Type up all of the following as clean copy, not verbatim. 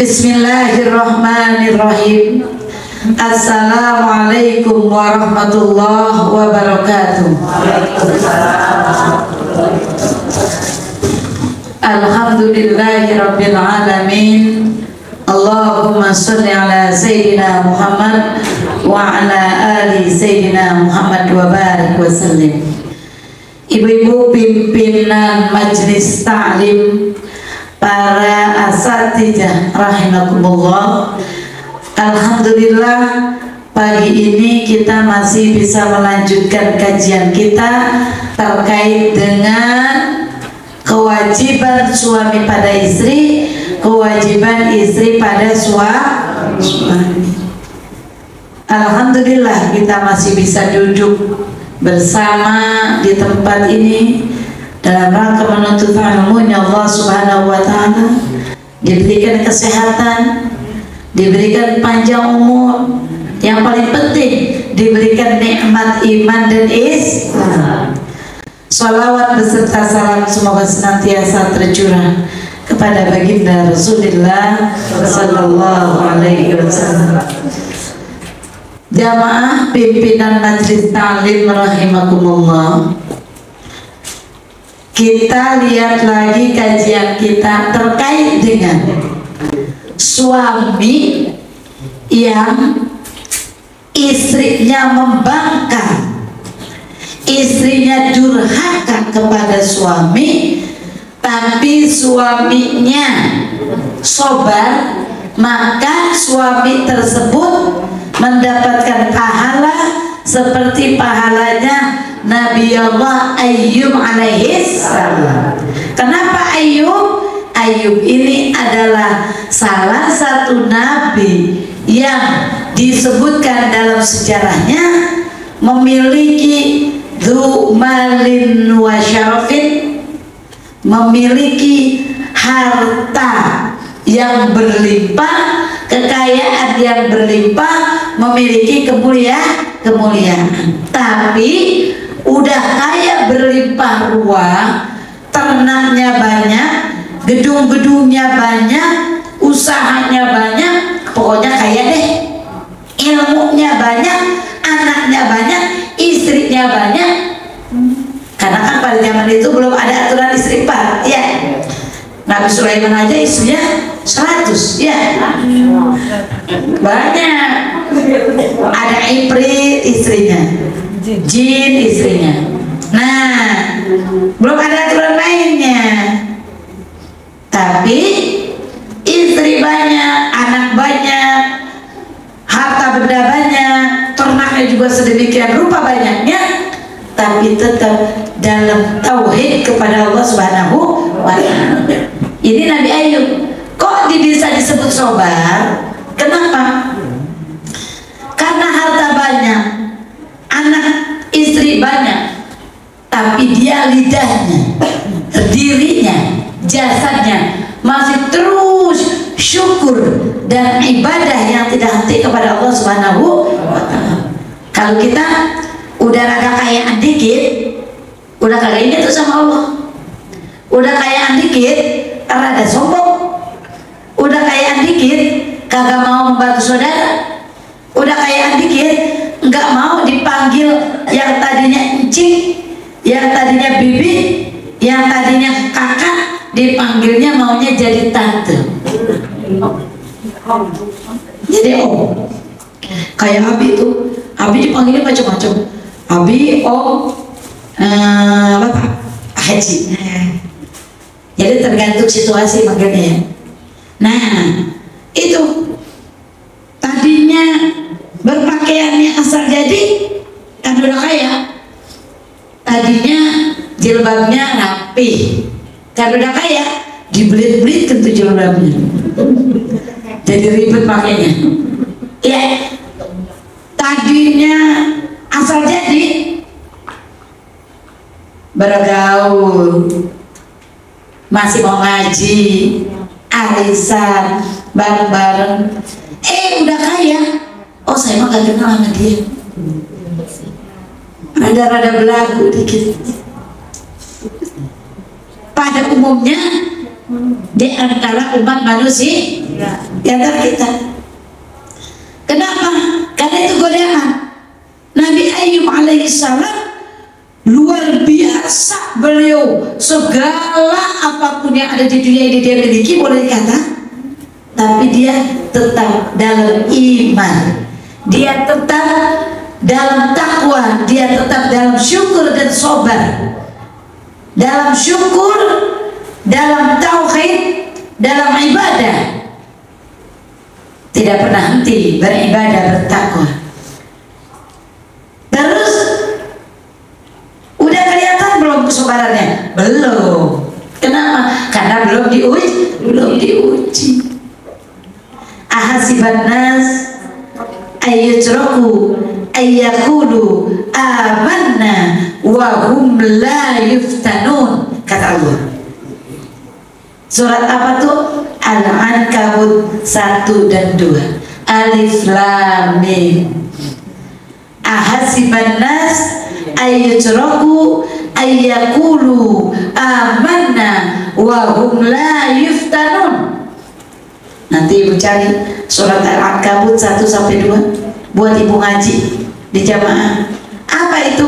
Bismillahirrahmanirrahim. Assalamualaikum warahmatullahi wabarakatuh. Alhamdulillahirabbil alamin. Allahumma sholli ala sayyidina Muhammad wa ala ali sayyidina Muhammad wa barik wa sallim. Ibu-ibu pimpinan majelis ta'lim, para asatidzah rahimakumullah, alhamdulillah pagi ini kita masih bisa melanjutkan kajian kita terkait dengan kewajiban suami pada istri, kewajiban istri pada suami. Alhamdulillah kita masih bisa duduk bersama di tempat ini dalam rangka menuntut ilmunya Allah Subhanahu wa Ta'ala, diberikan kesehatan, diberikan panjang umur, yang paling penting diberikan nikmat iman dan Islam. Salawat beserta salam semoga senantiasa tercurah kepada baginda Rasulullah Sallallahu Alaihi Wasallam. Jamaah pimpinan majelis ta'lim rahimakumullah, kita lihat lagi kajian kita terkait dengan suami yang istrinya membangkang, istrinya durhaka kepada suami, tapi suaminya sabar, maka suami tersebut mendapatkan pahala seperti pahalanya Nabi Allah Ayyub alaihissalam. Kenapa Ayyub? Ayyub ini adalah salah satu nabi yang disebutkan dalam sejarahnya memiliki dzu malin wa syarafin, memiliki harta yang berlimpah, kekayaan yang berlimpah, memiliki kemuliaan. Tapi udah kaya berlimpah ruah, ternaknya banyak, gedung-gedungnya banyak, usahanya banyak, pokoknya kaya deh. Ilmunya banyak, anaknya banyak, istrinya banyak. Karena kan pada zaman itu belum ada aturan istri 4, ya. Nabi Sulaiman aja istrinya 100, ya. Banyak. Ada ifrit istrinya, jin istrinya. Nah, belum ada aturan lainnya. Tapi istri banyak, anak banyak, harta benda banyak, ternaknya juga sedemikian rupa banyaknya, tapi tetap dalam tauhid kepada Allah Subhanahu wa Ta'ala. Ini Nabi Ayyub. Kok bisa disebut sabar? Kenapa? Karena harta banyak, anak istri banyak, tapi dia lidahnya, dirinya, jasadnya masih terus syukur dan ibadah yang tidak henti kepada Allah Subhanahu wa Ta'ala. Kalau kita udah rada kayaan dikit, udah kagak ingat tuh sama Allah. Udah kayaan dikit, rada sombong. Udah kayaan dikit, kagak mau membantu saudara. Udah kayaan dikit, nggak mau dipanggil yang tadinya encing, yang tadinya bibi, yang tadinya kakak, dipanggilnya maunya jadi tante. Jadi om. Kayak Abi tuh, Abi dipanggilnya macam-macam. Abi, om, bapak, haji. Jadi tergantung situasi manggilnya. Nah, itu tadinya berpakaiannya asal jadi, kan udah kaya. Tadinya jilbabnya rapi, kan udah kaya, dibelit-belit tentu jilbabnya. Jadi ribet pakainya. Ya, tadinya asal jadi, bergaul, masih mau ngaji, arisan, bareng-bareng, udah kaya. Oh, saya mah gak kenal sama dia, rada-rada belagu dikit. Pada umumnya di antara umat manusia di antara kita. Kenapa? Karena itu godaan. Nabi Ayub alaihissalam luar biasa, beliau segala apapun yang ada di dunia ini dia miliki, boleh dikata, tapi dia tetap dalam iman, dia tetap dalam takwa, dia tetap dalam syukur dan sabar, dalam syukur, dalam tauhid, dalam ibadah, tidak pernah henti beribadah, bertakwa. Terus udah kelihatan belum kesabarannya? Belum. Kenapa? Karena belum diuji. Ahasiban nas ayyutraku ayyaqulu amanna wa hum la yuftanun, kata Allah. Surat apa tuh? Al-Ankabut 1 dan 2. Alif Lam Mim. Ahasiban nas ayyutraku ayyaqulu amanna wa hum la yuftanun. Nanti ibu cari surat Al-Ankabut 1 sampai 2 buat ibu ngaji di jamaah. Apa itu?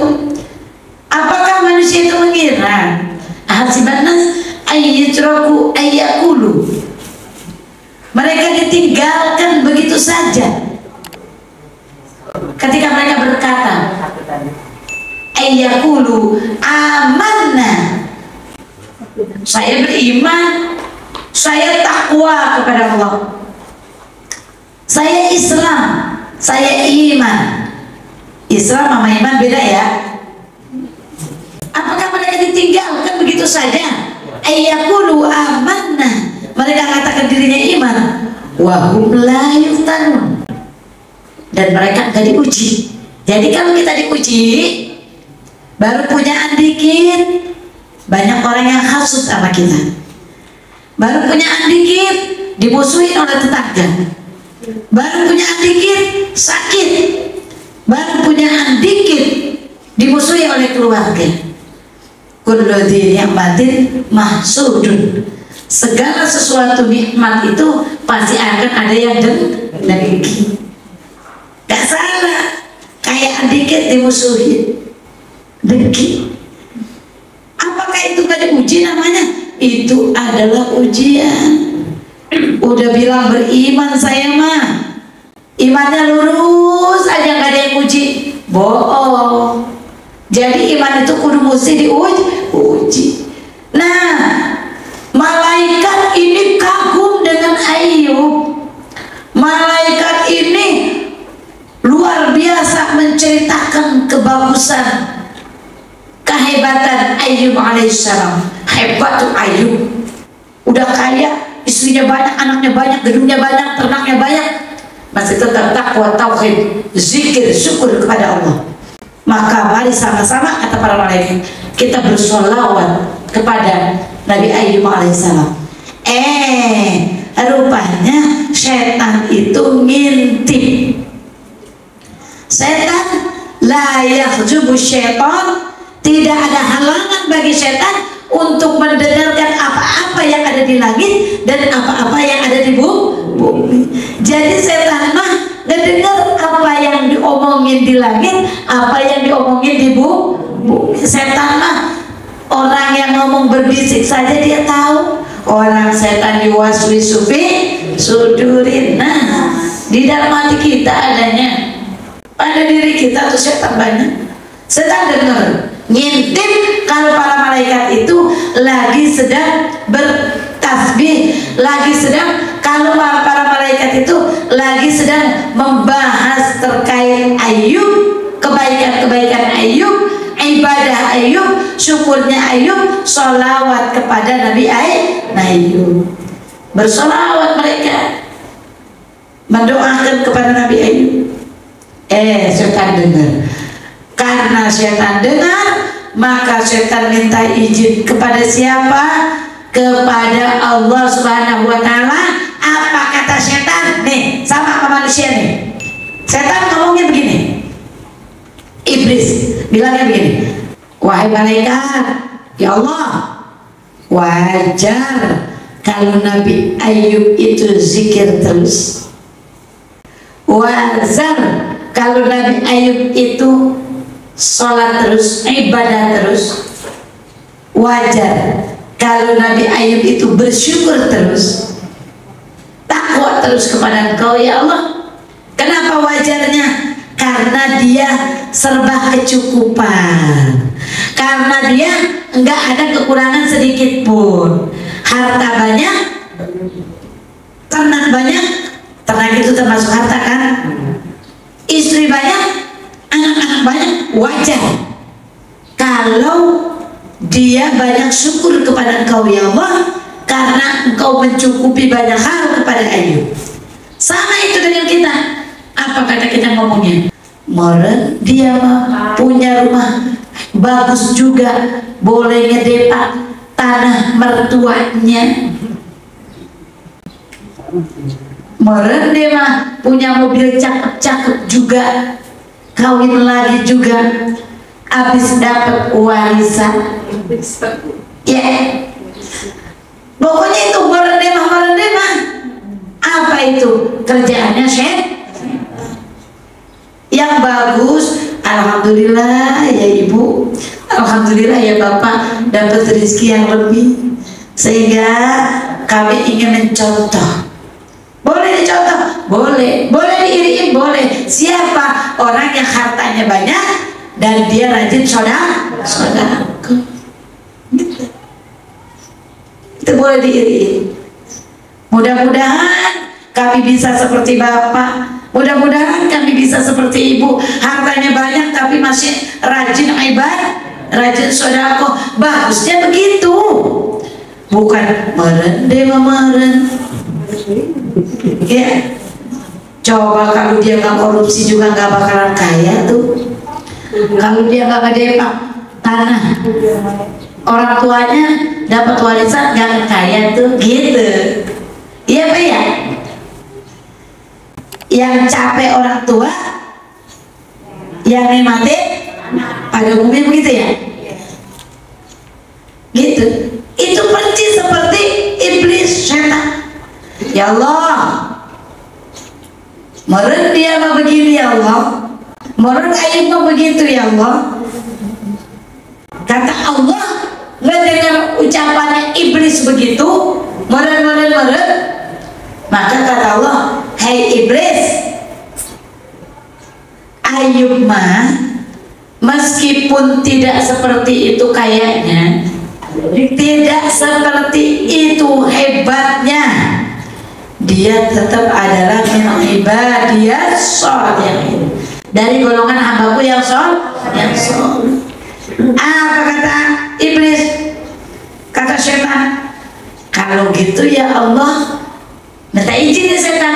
Apakah manusia itu mengira ahasiban nas ayyutraku ayyaqulu, mereka ditinggalkan begitu saja ketika mereka berkata ayyaqulu amanna, saya beriman, saya takwa kepada Allah, saya Islam, saya iman. Islam sama iman beda ya. Apakah mereka ditinggalkan begitu saja? Ayyaqulu amanna, mereka katakan dirinya iman, wa hum la yuftanun, dan mereka enggak diuji. Jadi kalau kita diuji, baru punyaan dikit, banyak orang yang hasut sama kita. Baru punyaan dikit, dimusuhin oleh tetangga. Baru punyaan dikit, sakit. Baru punyaan dikit, dimusuhi oleh keluarga. Kullu dzi ni'matin mahsudun, segala sesuatu nikmat itu pasti akan ada yang dengki. Gak salah, kayak dikit dimusuhin, dengki. Apakah itu gak diuji namanya? Itu adalah ujian. Udah bilang beriman saya mah, imannya lurus aja, gak ada yang uji, bohong. Jadi iman itu kudu mesti diuji. Nah, malaikat ini kagum dengan Ayub. Malaikat ini luar biasa menceritakan kebagusan, kehebatan Ayub alaihissalam. Hebat tuh Ayub, udah kaya, istrinya banyak, anaknya banyak, gedungnya banyak, ternaknya banyak, masih tetap takwa, tauhid, zikir, syukur kepada Allah. Maka mari sama-sama, kata para malaikat, kita bersolawat kepada Nabi Ayub alaihissalam. Rupanya setan itu ngintip. Setan la yahjubu syaitan, tidak ada halangan bagi setan untuk mendengarkan apa-apa yang ada di langit dan apa-apa yang ada di bumi. Jadi setan mah ngedengar apa yang diomongin di langit, apa yang diomongin di bumi. Setan mah orang yang ngomong berbisik saja dia tahu. Orang setan yuwaswisu fi sudurin. Nah, di dalam hati kita adanya, pada diri kita tuh setan banyak. Setan dengar, ngintip kalau para malaikat itu lagi sedang bertasbih, lagi sedang, kalau para malaikat itu lagi sedang membahas terkait Ayub, kebaikan-kebaikan Ayub, ibadah Ayub, syukurnya Ayub, sholawat kepada Nabi Ayub. Bersolawat mereka, mendoakan kepada Nabi Ayub. Setan dengar. Karena setan dengar, maka setan minta izin kepada siapa? Kepada Allah Subhanahu wa Ta'ala. Apa kata setan? Nih, sama sama manusia nih. Setan ngomongnya begini. Iblis bilangnya begini, wahai malaikat, ya Allah, wajar kalau Nabi Ayub itu zikir terus. Wazar, kalau Nabi Ayub itu sholat terus, ibadah terus. Wajar, kalau Nabi Ayub itu bersyukur terus, takwa terus kepada Engkau ya Allah. Kenapa wajarnya? Karena dia serba kecukupan, karena dia enggak ada kekurangan sedikit pun. Harta banyak, ternak banyak, ternak itu termasuk harta kan? Istri banyak, anak-anak banyak, wajar kalau dia banyak syukur kepada Engkau ya Allah, karena Engkau mencukupi banyak hal kepada Ayub. Sama itu dengan kita. Apa kata kita ngomongnya? Meren dia mah punya rumah bagus juga, boleh ngedepak tanah mertuanya. Meren dia mah punya mobil cakep-cakep juga, kawin lagi juga, habis dapat warisan. Ya, pokoknya itu meren dia mah. Apa itu kerjaannya, Syekh? Yang bagus, alhamdulillah ya Ibu, alhamdulillah ya Bapak, dapat rezeki yang lebih, sehingga kami ingin mencontoh. Boleh dicontoh? Boleh. Boleh diiriin? Boleh. Siapa? Orang yang hartanya banyak dan dia rajin sedekah. Gitu. Itu boleh diiriin. Mudah-mudahan kami bisa seperti Bapak, mudah-mudahan kami bisa seperti Ibu, hartanya banyak tapi masih rajin ibadah, rajin sedekah. Bagusnya begitu, bukan meren deh meren. Ya, coba kalau dia nggak korupsi juga nggak bakalan kaya tuh. Kalau dia nggak ngedepak tanah orang tuanya, dapat warisan nggak akan kaya tuh, gitu. Iya Pak ya? Yang capek orang tua, yang nikmatin pada umumnya begitu ya? Gitu. Itu persis seperti iblis, setan. Ya Allah, meren dia mah begini ya Allah, meren Ayub mah begitu ya Allah. Kata Allah, mendengar ucapannya iblis begitu, meren. Maka kata Allah, hei iblis, Ayub mah meskipun tidak seperti itu kayaknya, tidak seperti itu hebatnya, dia tetap adalah min ibadiyas sholihin, dari golongan hambaku yang soleh. Apa kata iblis? Kata setan, kalau gitu ya Allah, minta izin ya setan,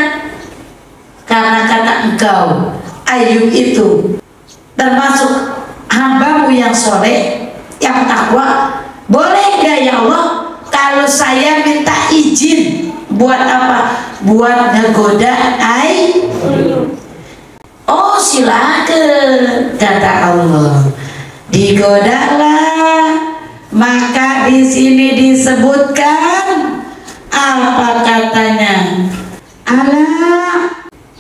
karena kata Engkau Ayub itu termasuk hambamu yang soleh, yang takwa. Boleh gak ya Allah kalau saya minta izin? Buat apa? Buat ngegoda Ayub. Oh silakan, kata Allah. Digodalah. Maka di sini disebutkan apa katanya? Ala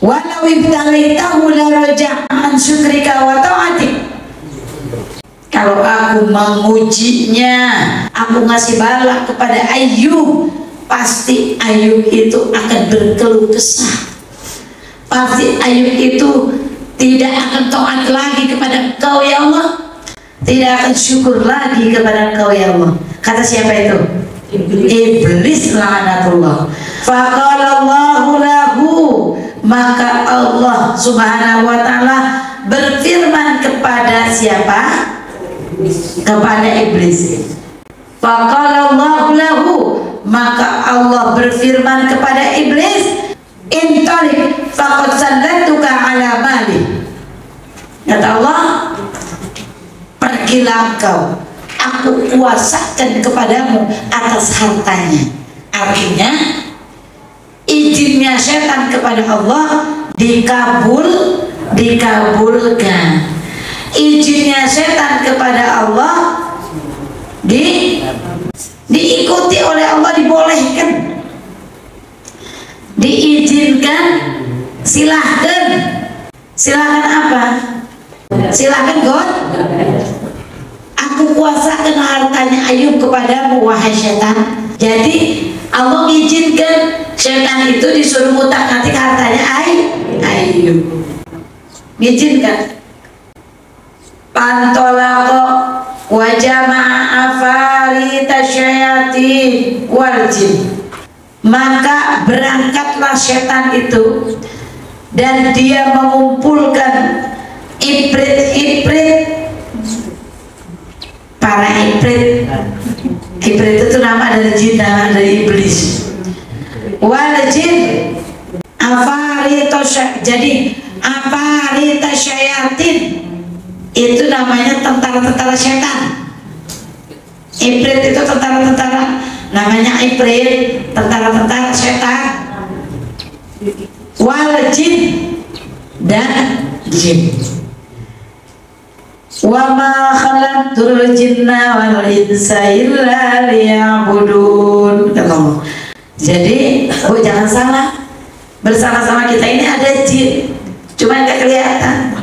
walau ibtalaitahu la raja'an syukrika wa ta'atik. Kalau aku mengujinya, aku ngasih bala kepada Ayub, pasti Ayub itu akan berkeluh kesah. Pasti Ayub itu tidak akan taat lagi kepada Engkau ya Allah, tidak akan syukur lagi kepada Engkau ya Allah. Kata siapa itu? Iblis laknatullah. Faqalallahu lahu, maka Allah subhanahu wa ta'ala berfirman kepada siapa? Kepada iblis. Faqalallahu lahu, maka Allah berfirman kepada iblis, intalik faqad sallatuka ala mali. Kata Allah, pergilah engkau, aku kuasakan kepadamu atas hartanya. Artinya izinnya setan kepada Allah dikabulkan. Izinnya setan kepada Allah diikuti oleh Allah, dibolehkan, diizinkan, silahkan. Silahkan apa? Silahkan God, aku kuasakan hartanya Ayub kepadamu wahai setan. Jadi Allah mengizinkan setan itu disuruh ngutak-ngatik hartanya Ayub. Mengizinkan. Pantolako wa jama'a afarita syayatin wal jin. Maka berangkatlah setan itu dan dia mengumpulkan ibrit-ibrit, para ibrit. Ibrit itu nama dari jin, nama dari iblis. Wal jin afarita, jadi afarita syayatin itu namanya tentara-tentara setan. Ibrit itu tentara-tentara, namanya ibrit, tentara-tentara setan. Wal jin dan jin. Wa ma khalaqtul jinna wal insa illa liya'budun. Jadi, Bu, jangan salah. Bersama-sama kita ini ada jin, cuma nggak kelihatan.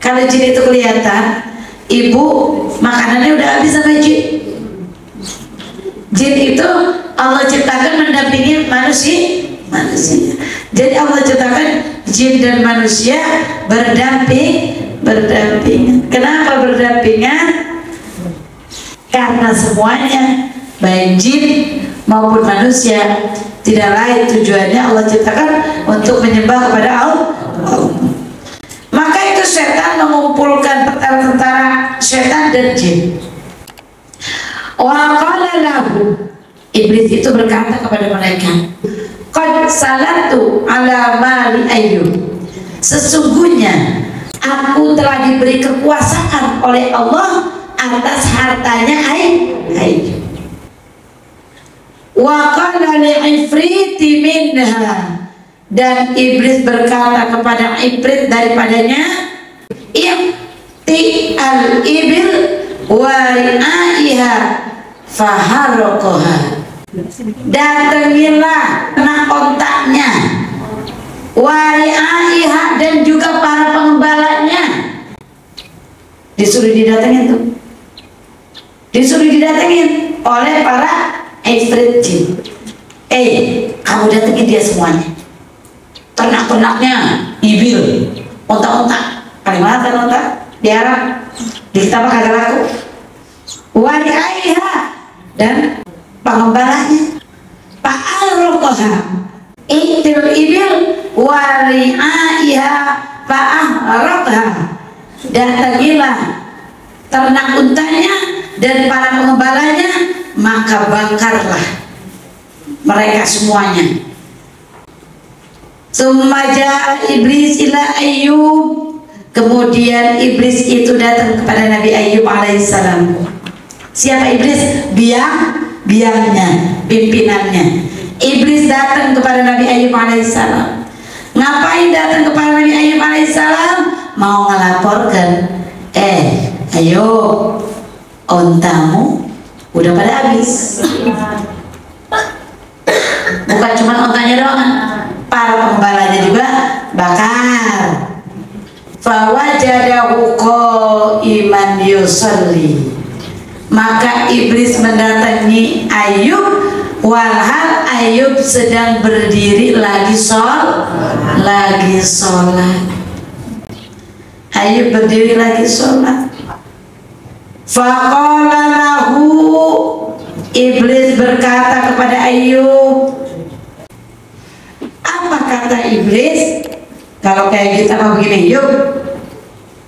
Kalau jin itu kelihatan, ibu makanannya udah habis sama jin. Jin itu Allah ciptakan mendampingi manusia. Jadi Allah ciptakan jin dan manusia berdampingan. Kenapa berdampingan? Karena semuanya, baik jin maupun manusia, tidak lain tujuannya Allah ciptakan untuk menyembah kepada Allah. Maka itu setan mengumpulkan tentara-tentara setan dan jin. Wa qala lahu, iblis itu berkata kepada mereka, qad salatu ala mali Ayyub, sesungguhnya aku telah diberi kekuasaan oleh Allah atas hartanya Ayyub. Wa qala li'ifriti minha, dan iblis berkata kepada ibrit daripadanya, i'ti al-ibil wari'aiha faharokoha, datangilah anak ontaknya, wari'aiha, dan juga para pengembalanya. Disuruh didatengin tuh, disuruh didatengin oleh para ifrit jin. Kamu datengin dia semuanya, ternak-ternaknya, ibil, ontak-ontak. Paling mana kan ontak? Di Arab, di kita mah kagak laku. Wari'aiha, dan pengembalanya. Fa'arrokoha, itil ibil wari'aiha fa'arrokoha, datangilah ternak untanya dan para pengembalanya, maka bakarlah mereka semuanya. Summaja iblis ila Ayyub, kemudian iblis itu datang kepada Nabi Ayyub alaihissalam. Siapa iblis? Biangnya, pimpinannya. Iblis datang kepada Nabi Ayyub alaihissalam. Ngapain datang kepada Nabi Ayyub alaihissalam? Mau ngelaporkan, Ayyub, ontamu udah pada habis. Bukan cuma ontanya doang, para penggembalanya juga bakar. Fawajadahu qa'iman yusalli, maka iblis mendatangi Ayyub walhal Ayyub sedang berdiri lagi sholat. Ayyub berdiri lagi sholat. Faqala lahu, iblis berkata kepada Ayyub. Apa kata iblis? Kalau kayak kita mau begini, Yub,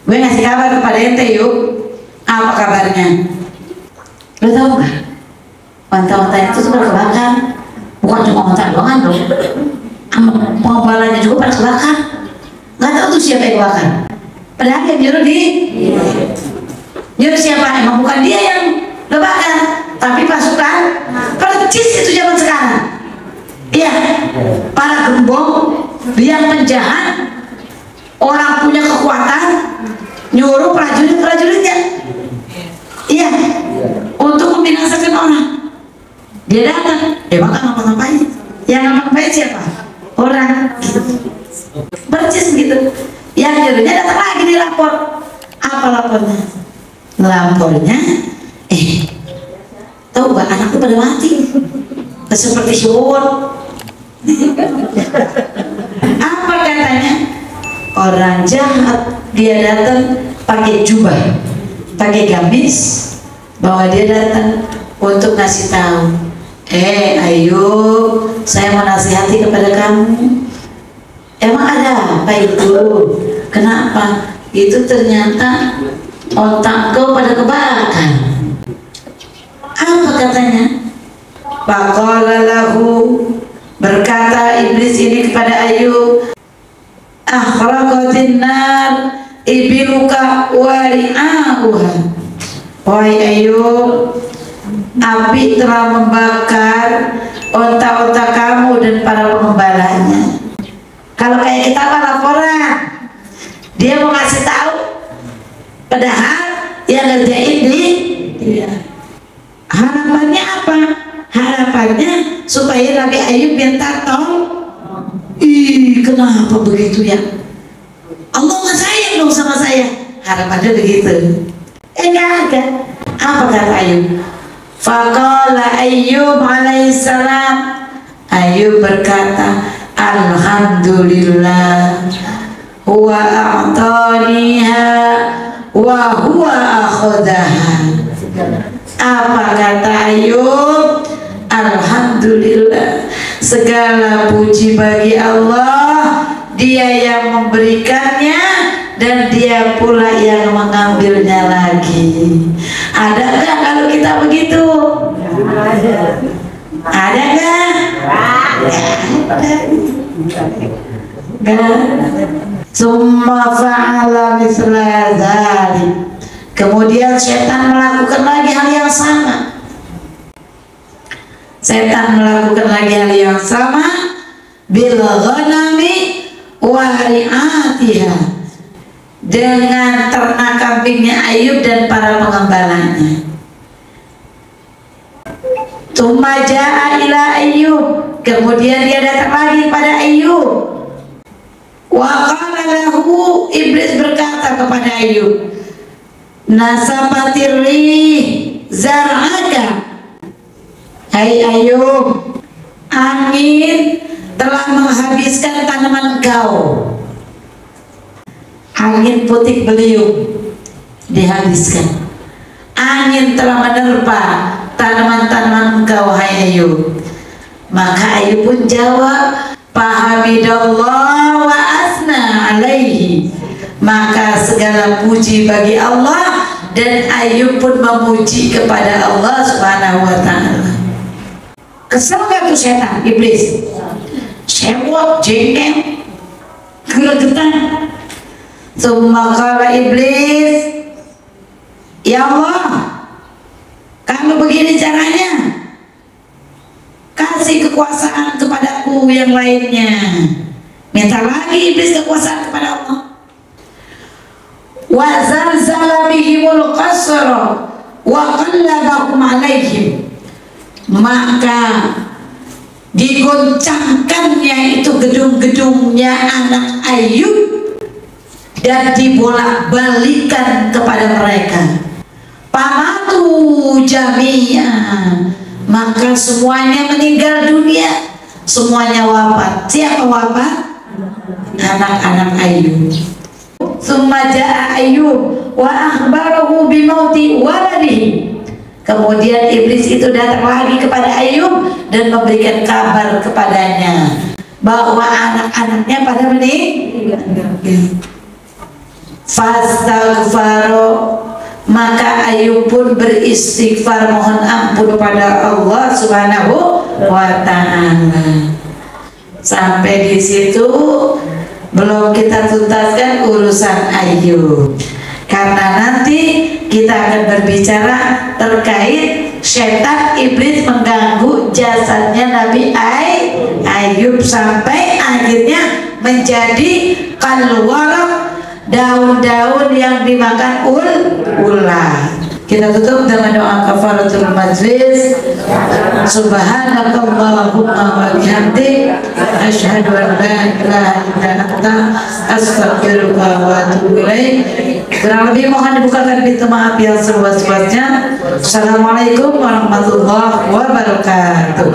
gue ngasih kabar kepada ente, Yub. Apa kabarnya? Lo tau gak? Onta-onta itu tuh pada kebakar. Bukan cuma onta doang dong, pengembalanya juga pada kebakar. Gak tau tuh siapa yang kebakar. Padahal yang nyuruh nyuruh siapa? Emang bukan dia yang kebakar, tapi pasukan percis itu zaman sekarang. Iya, para gembong, biang penjahat, orang punya kekuatan, nyuruh prajurit-prajuritnya, iya, untuk membinasakan orang. Dia datang, emang ngapa-ngapain? Yang ngapa-ngapain siapa? Orang percis gitu. Yang nyuruhnya datang lagi dilapor. Apa lapornya? Lapornya, tahu gak anakku pada mati? Seperti syukur. Apa katanya? Orang jahat, dia datang pakai jubah, pakai gamis, bahwa dia datang untuk ngasih tahu, Ayub, saya mau nasihati kepada kamu. Emang ada apa itu? Kenapa? Itu ternyata otak kau pada kebakar. Apa katanya? Faqala lahu, berkata iblis ini kepada Ayub, akhraqatin nar ibiluka wari'ahuha. Wahai Ayub, api telah membakar onta-onta kamu dan para pengembalanya. Kalau kayak kita apa laporan, dia mau ngasih tahu, padahal yang ngerjain dia. Harapannya apa? Harapannya supaya Nabi Ayub minta tolong. Kenapa begitu ya? Allah nggak sayang dong sama saya. Harapannya begitu. Enggak ada. Apa kata Ayub? Faqala Ayub alaihissalam. Ayub berkata, alhamdulillah huwa a'taniha wa huwa akhadaha. Apa kata Ayub? Alhamdulillah, segala puji bagi Allah, dia yang memberikannya dan dia pula yang mengambilnya lagi. Ada nggak kalau kita begitu? Ada nggak? Summa fa'ala mithla dzalik. Kemudian setan melakukan lagi hal yang sama. Setan melakukan lagi hal yang sama bil ghanami wa ri'atiha, dengan ternak kambingnya Ayub dan para pengembalanya. Tsumma jaa ila Ayub, kemudian dia datang lagi pada Ayub. Wa qala lahu, iblis berkata kepada Ayub, nasabatirri zar'aka. Hai Ayub, angin telah menghabiskan tanaman kau. Angin putik beliung dihabiskan. Angin telah menerpa tanaman-tanaman engkau, hai Ayub. Maka Ayub pun jawab, fahamidallah wa asna alaihi. Maka segala puji bagi Allah, dan Ayub pun memuji kepada Allah Subhanahu wa ta'ala. Kesel gak tuh setan, iblis? Sewot, jengkel, gregetan. Tsumma qala iblis, ya Allah, kalau begini caranya, kasih kekuasaan kepadaku yang lainnya. Minta lagi iblis kekuasaan kepada Allah. Wa zalzala bihimul qasra wa qallabahum alaihim. Maka digoncangkannya itu gedung-gedungnya anak Ayub dan dibolak-balikan kepada mereka. Pamatu jami'an, maka semuanya meninggal dunia, semuanya wafat. Siapa wafat? Anak-anak Ayub. Tsumma jaa Ayub wa akhbarahu bimauti waladihi. Kemudian iblis itu datang lagi kepada Ayub dan memberikan kabar kepadanya bahwa anak-anaknya pada meninggal. Fastaghfaro, maka Ayub pun beristighfar, mohon ampun pada Allah Subhanahu wa ta'ala. Sampai di situ belum kita tuntaskan urusan Ayub, karena nanti kita akan berbicara terkait setan iblis mengganggu jasadnya Nabi Ayub sampai akhirnya menjadi kalwaraq, daun-daun yang dimakan ular. Kita tutup dengan doa kafaratul majlis. Subhanakallahumma wa bihamdik asyhadu an la ilaha illa anta astaghfiruka wa atubu ilaik. Kurang lebih mohon dibukakan pintu maaf yang seluas-luasnya. Assalamualaikum warahmatullahi wabarakatuh.